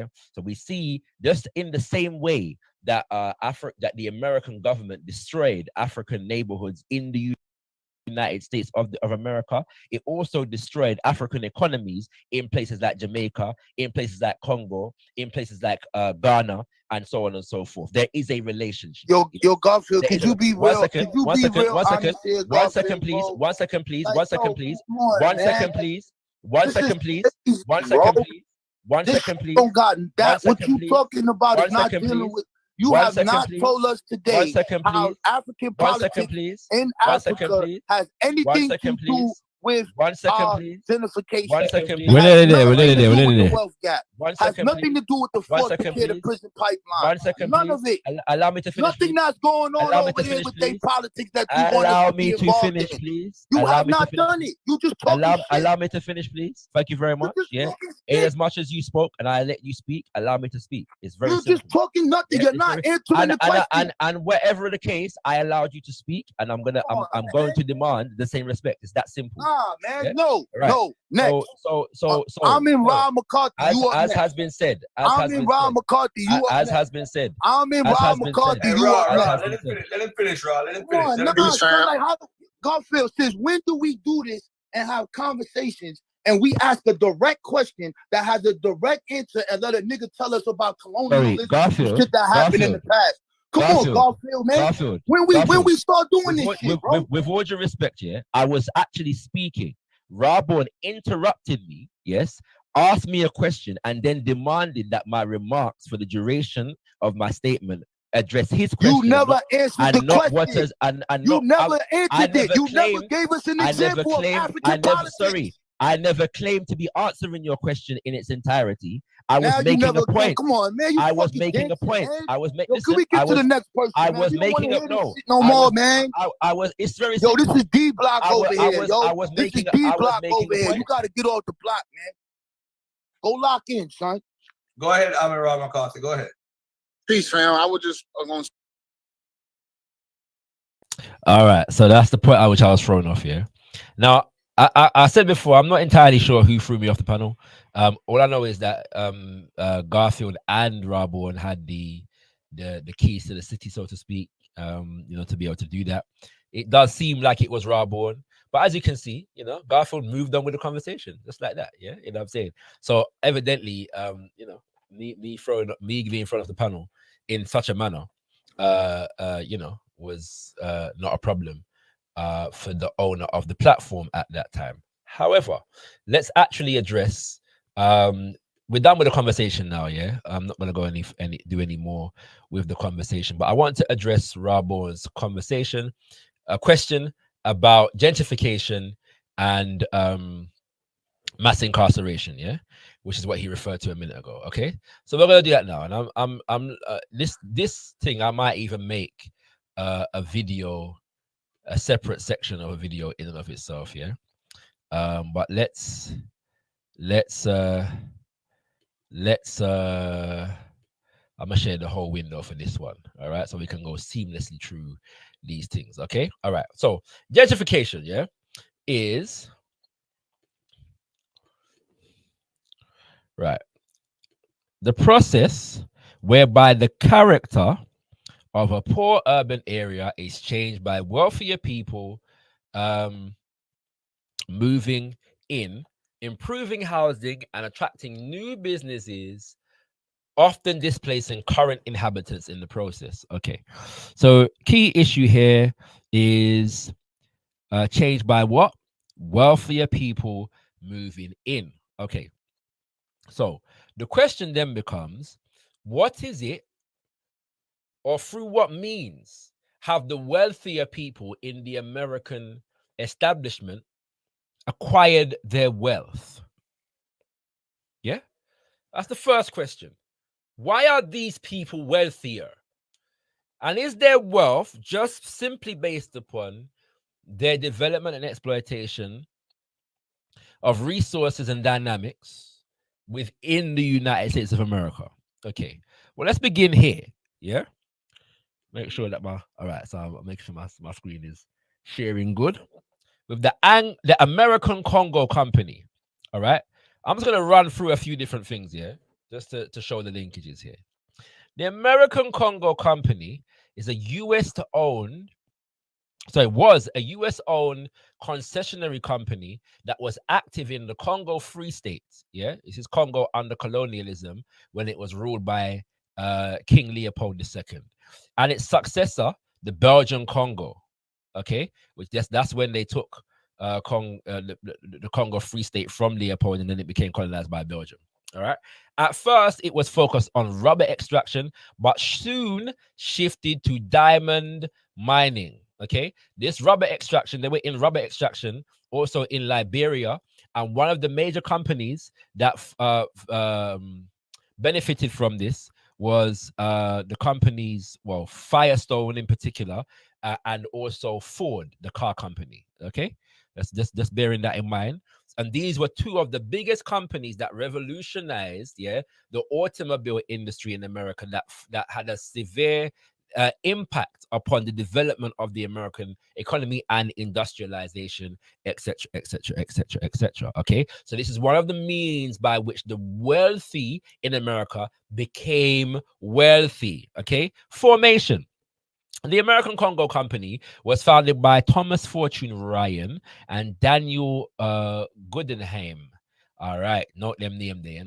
yeah. So we see just in the same way that that the American government destroyed African neighborhoods in the United States of America, it also destroyed African economies in places like Jamaica, in places like Congo, in places like Ghana, and so on and so forth. There is a relationship. Yo, Garfield, could you be real? Could you be real? One second, please. 1 second, please. 1 second, please. 1 second, please. 1 second, please. 1 second, please. 1 second, please. Don't got that. What you talking about is not dealing with. You have not told us today how African politics in Africa has anything to do with gentrification. 1 second, please. The wealth gap has nothing to do with the fourth decade prison pipeline. 1 second, none of it. Allow me to finish. Nothing that's going on over here with their politics that you want allow to be me to involved finish, in. please. You have not done it. You just talking allow me to finish, please. Thank you very much. Yeah. In as much as you spoke and I let you speak, allow me to speak. It's very simple. You're just talking nothing. You're not answering the question. And whatever the case, I allowed you to speak, and I'm going to demand the same respect. It's that simple. Nah, man. Yeah? No. Right. No. Next. So I'm in Rob McCarthy. As has been said. I'm in Rob McCarthy. You as has been said. I'm in Rob McCarthy. You are. Let him finish, Rob. Let him finish. Garfield, since when do we do this and have conversations and we ask a direct question that has a direct answer and let a nigga tell us about colonialism shit that happened in the past? Come on, Garfield, man. When we start doing this shit, bro? With all due respect, yeah, I was actually speaking. Raborn interrupted me, yes, asked me a question, and then demanded that my remarks for the duration of my statement address his question. You never answered the question. You never answered it. You never gave us an example of African politics. Sorry, I never claimed to be answering your question in its entirety. I was making a point. Come on, man. I was making a point. I was making. Can we get to the next person? I was making a no more, man. I was. It's very. Yo, this is D block over here. I was making. This is D block over here. You got to get off the block, man. Go lock in, son. Go ahead, I'm in Rob McCarthy. Go ahead. Peace, fam. I would just All right, so that's the point at which I was thrown off here. Now, I said before, I'm not entirely sure who threw me off the panel. All I know is that Garfield and Raborn had the keys to the city, so to speak. To be able to do that. It does seem like it was Raborn, but as you can see, Garfield moved on with the conversation just like that. Yeah, you know what I'm saying. So evidently, me being thrown off the panel in such a manner, was not a problem for the owner of the platform at that time. However, let's actually address. We're done with the conversation now. Yeah, I'm not going to go do any more with the conversation, but I want to address Raborn's a question about gentrification and mass incarceration. Yeah, which is what he referred to a minute ago. Okay, so we're going to do that now, and this thing I might even make a video, a separate section of a video in and of itself. Yeah, but let's I'm gonna share the whole window for this one. All right, so we can go seamlessly through these things. Okay, all right. So gentrification, yeah, is right the process whereby the character of a poor urban area is changed by wealthier people moving in, improving housing and attracting new businesses, often displacing current inhabitants in the process. Okay, so key issue here is changed by what? Wealthier people moving in. Okay, so the question then becomes, what is it, or through what means have the wealthier people in the American establishment acquired their wealth? Yeah, that's the first question. Why are these people wealthier? And is their wealth just simply based upon their development and exploitation of resources and dynamics within the United States of America? Okay, well, let's begin here. Yeah, make sure that all right, so I'll make sure my screen is sharing good. With the American Congo Company. All right, I'm just going to run through a few different things here. just to show the linkages here. The American Congo Company is a was a US owned concessionary company that was active in the Congo Free State. Yeah, this is Congo under colonialism when it was ruled by King Leopold II, and its successor, the Belgian Congo. Okay, which that's when they took the Congo Free State from Leopold, and then it became colonized by Belgium. All right. At first, it was focused on rubber extraction, but soon shifted to diamond mining. Okay, this rubber extraction, they were in rubber extraction also in Liberia, and one of the major companies that benefited from this was the companies, well, Firestone in particular, and also Ford, the car company. Okay, that's just bearing that in mind. And these were two of the biggest companies that revolutionized, the automobile industry in America, that had a severe impact upon the development of the American economy and industrialization, etc., etc., etc., etc. Okay, so this is one of the means by which the wealthy in America became wealthy. Okay, formation. The American Congo Company was founded by Thomas Fortune Ryan and Daniel Goodenheim. All right, note them name there,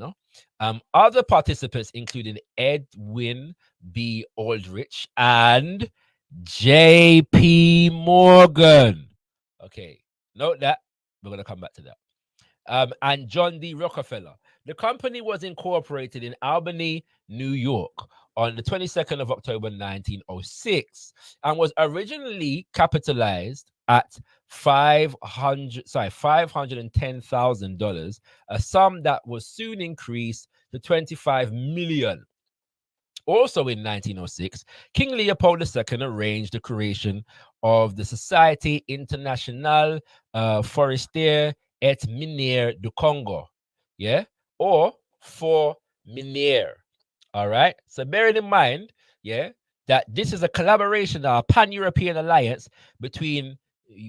Other participants included Edwin B. Aldrich and J.P. Morgan. Okay, note that. We're going to come back to that. And John D. Rockefeller. The company was incorporated in Albany, New York on the 22nd of October, 1906, and was originally capitalized at $510,000, a sum that was soon increased to $25 million. Also in 1906, King Leopold II arranged the creation of the Société Internationale Forestière et Minière du Congo, or for Minière. All right, so bearing in mind, that this is a collaboration, a pan-European alliance between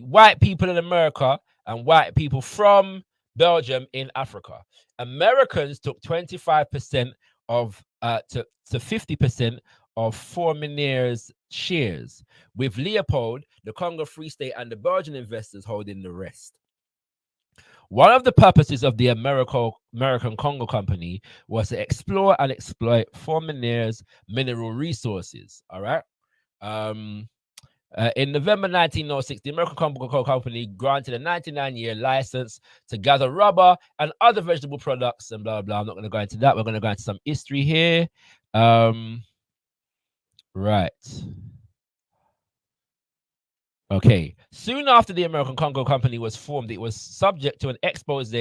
white people in America and white people from Belgium in Africa. Americans took 25% of to 50% of Fourminière's shares, with Leopold, the Congo Free State, and the Belgian investors holding the rest. One of the purposes of the American Congo Company was to explore and exploit Fourminière's mineral resources. All right. In November 1906, the American Congo Company granted a 99-year license to gather rubber and other vegetable products and blah, blah. I'm not going to go into that. We're going to go into some history here. Right. Okay. Soon after the American Congo Company was formed, it was subject to an expose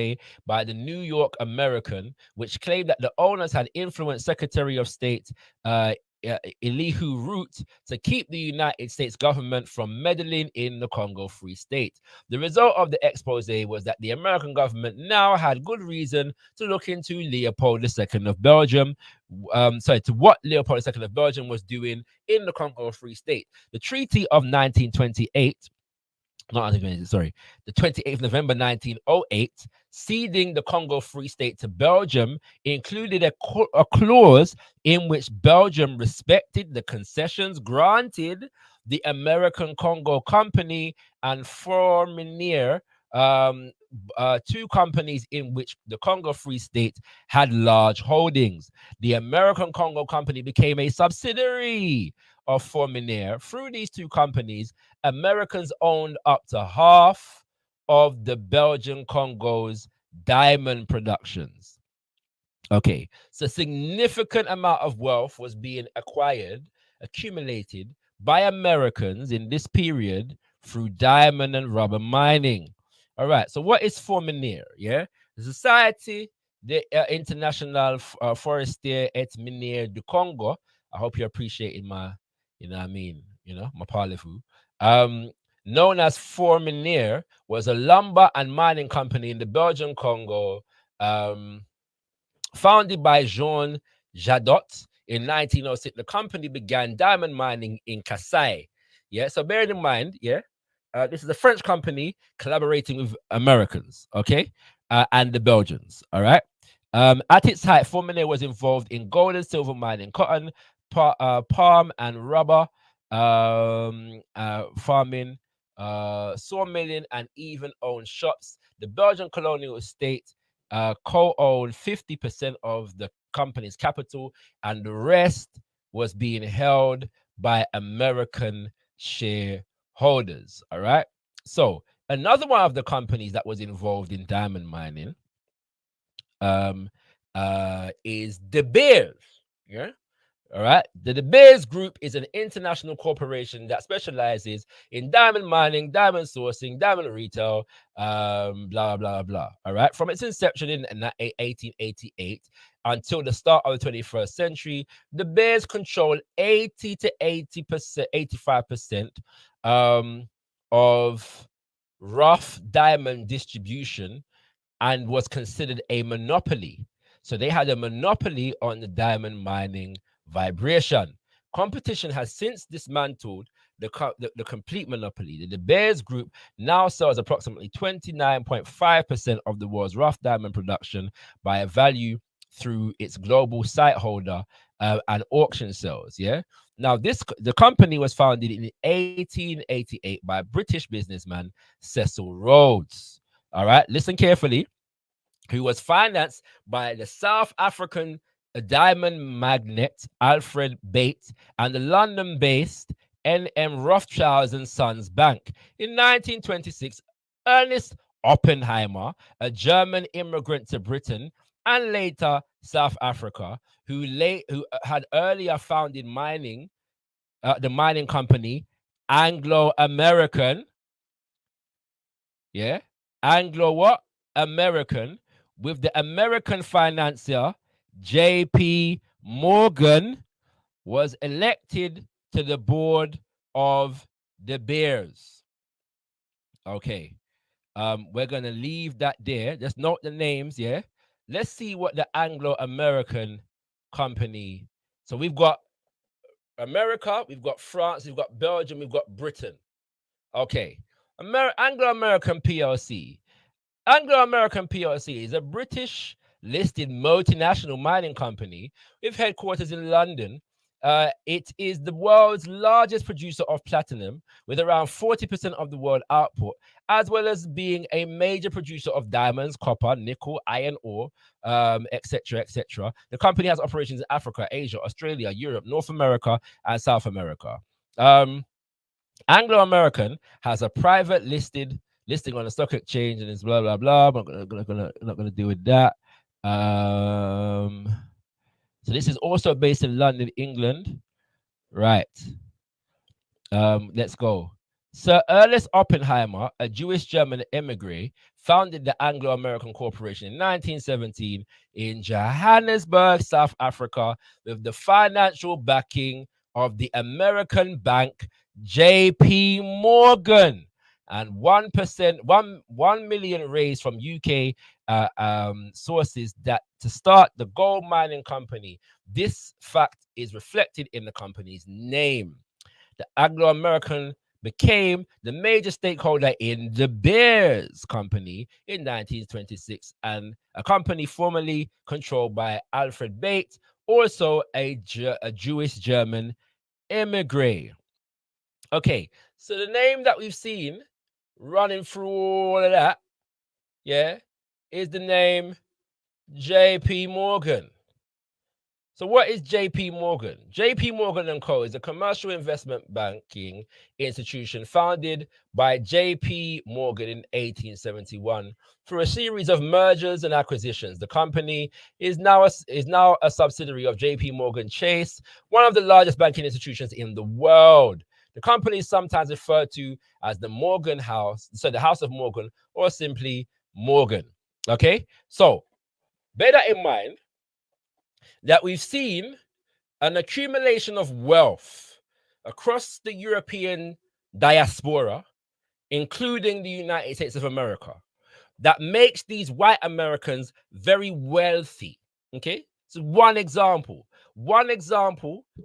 by the New York American, which claimed that the owners had influenced Secretary of State Elihu Root to keep the United States government from meddling in the Congo Free State. The result of the expose was that the American government now had good reason to look into Leopold II of Belgium, to what Leopold II of Belgium was doing in the Congo Free State. The Treaty of 1928, the 28th of November 1908, ceding the Congo Free State to Belgium, included a clause in which Belgium respected the concessions granted the American Congo Company and Fourminière, two companies in which the Congo Free State had large holdings. The American Congo Company became a subsidiary of Fourminière. Through these two companies, Americans owned up to half of the Belgian Congo's diamond productions. Okay, so significant amount of wealth was being accumulated by Americans in this period through diamond and rubber mining. All right, so what is Fourminière? The Société Internationale Forestière et Minière du Congo. I hope you're appreciating my, my parlez-vous. Known as Fourminière, was a lumber and mining company in the Belgian Congo, founded by Jean Jadot in 1906. The company began diamond mining in Kasai. So bear in mind, this is a French company collaborating with Americans, and the Belgians, all right? At its height, Fourminier was involved in gold and silver mining, cotton, palm and rubber farming, sawmilling, and even owned shops. The Belgian colonial state co-owned 50% of the company's capital, and the rest was being held by American shareholders. All right. So another one of the companies that was involved in diamond mining is De Beers. Yeah. All right. The De Beers Group is an international corporation that specializes in diamond mining, diamond sourcing, diamond retail, blah, blah, blah. All right. From its inception in 1888 until the start of the 21st century, De Beers controlled 80 to 80%, 85% of rough diamond distribution and was considered a monopoly. So they had a monopoly on the diamond mining vibration. Competition has since dismantled the complete monopoly. The De Beers Group now sells approximately 29.5% of the world's rough diamond production by a value through its global site holder and auction sales. Yeah. Now, the company was founded in 1888 by British businessman Cecil Rhodes. All right, listen carefully. Who was financed by the South African diamond magnate Alfred Bates and the London-based N.M. Rothschild and Sons Bank. In 1926, Ernest Oppenheimer, a German immigrant to Britain and later South Africa, who had earlier founded the mining company Anglo-American. Yeah, Anglo what? American, with the American financier J.P. Morgan, was elected to the board of De Beers. Okay, we're gonna leave that there. Just note the names, yeah. Let's see what the Anglo-American company. So we've got America, we've got France, we've got Belgium, we've got Britain. Okay, Anglo-American PLC. Anglo-American PLC is a British listed multinational mining company with headquarters in London. It is the world's largest producer of platinum, with around 40% of the world output, as well as being a major producer of diamonds, copper, nickel, iron ore, etc., etc. The company has operations in Africa, Asia, Australia, Europe, North America, and South America. Anglo-American has a private listing on the stock exchange, and it's blah blah blah. I'm not gonna deal with that. So this is also based in London, England. Right. Let's go. Sir Ernest Oppenheimer, a Jewish German emigre, founded the Anglo-American Corporation in 1917 in Johannesburg, South Africa, with the financial backing of the American bank J.P. Morgan, and 1 million raised from UK sources that to start the gold mining company. This fact is reflected in the company's name. The Anglo-American became the major stakeholder in De Beers Company in 1926, and a company formerly controlled by Alfred Bates, also a Jewish German emigre. Okay, so the name that we've seen running through all of that, yeah, is the name J.P. Morgan. So what is J.P. Morgan? J.P. Morgan & Co. is a commercial investment banking institution founded by J.P. Morgan in 1871. Through a series of mergers and acquisitions, the company is now a subsidiary of J.P. Morgan Chase, one of the largest banking institutions in the world. The company is sometimes referred to as the Morgan House, so the House of Morgan, or simply Morgan. Okay, so bear that in mind, that we've seen an accumulation of wealth across the European diaspora, including the United States of America, that makes these white Americans very wealthy. Okay, so one example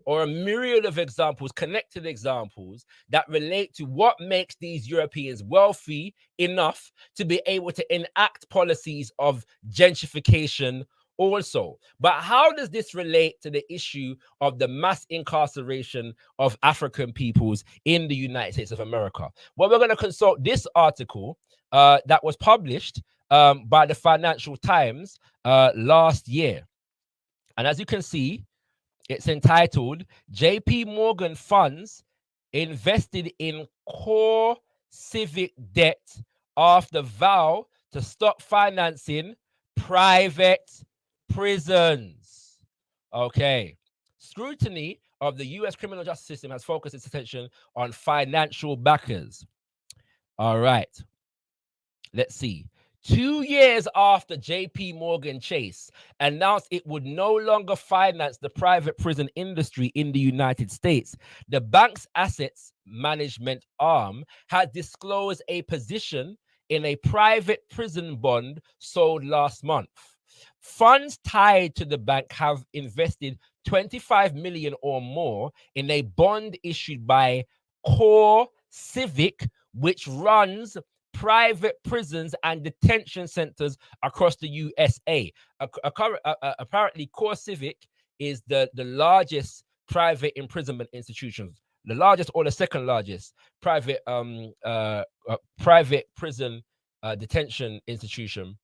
or a myriad of examples, connected examples that relate to what makes these Europeans wealthy enough to be able to enact policies of gentrification also. But how does this relate to the issue of the mass incarceration of African peoples in the United States of America? Well, we're going to consult this article that was published by the Financial Times last year. And as you can see, it's entitled JP Morgan Funds Invested in Core Civic Debt After Vow to Stop Financing Private Prisons. Okay. Scrutiny of the US criminal justice system has focused its attention on financial backers. All right. Let's see. 2 years after JP Morgan Chase announced it would no longer finance the private prison industry in the United States, the bank's assets management arm has disclosed a position in a private prison bond sold last month. Funds tied to the bank have invested $25 million or more in a bond issued by Core Civic, which runs private prisons and detention centers across the USA. Apparently, Core Civic is the largest private imprisonment institutions, the largest or the second largest private private prison detention institution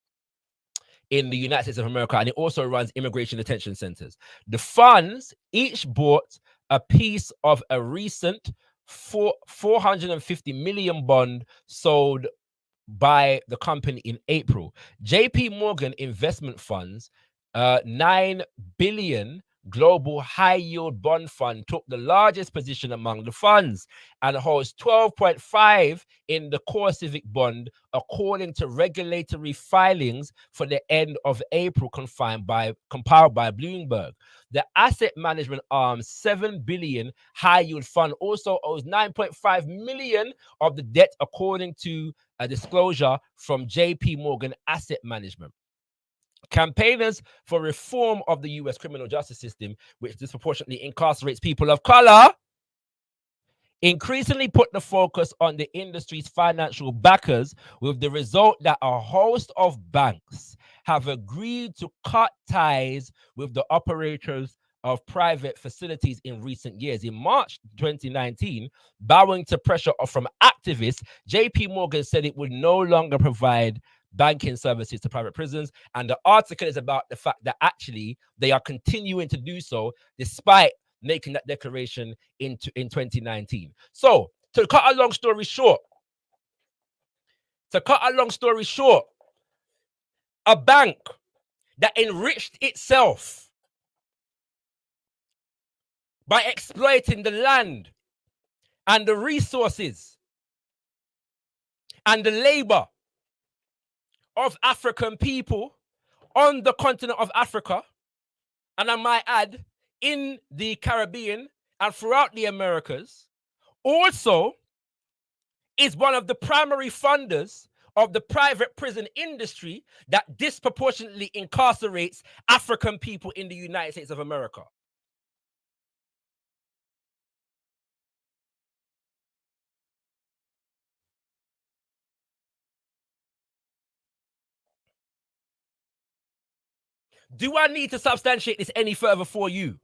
in the United States of America, and it also runs immigration detention centers. The funds each bought a piece of a recent 450 million bond sold by the company in April. JP Morgan Investment Funds, 9 billion global high yield bond fund, took the largest position among the funds and holds 12.5 in the Core Civic bond, according to regulatory filings for the end of April compiled by Bloomberg. The asset management arm's 7 billion high yield fund also owes 9.5 million of the debt, according to a disclosure from JP Morgan Asset Management. Campaigners for reform of the US criminal justice system, which disproportionately incarcerates people of color, increasingly put the focus on the industry's financial backers, with the result that a host of banks have agreed to cut ties with the operators of private facilities in recent years. In March 2019, bowing to pressure from activists, JP Morgan said it would no longer provide banking services to private prisons, and the article is about the fact that actually they are continuing to do so despite making that declaration in 2019. So, to cut a long story short, a bank that enriched itself by exploiting the land and the resources and the labor of African people on the continent of Africa, and I might add, in the Caribbean and throughout the Americas, also is one of the primary funders of the private prison industry that disproportionately incarcerates African people in the United States of America. Do I need to substantiate this any further for you?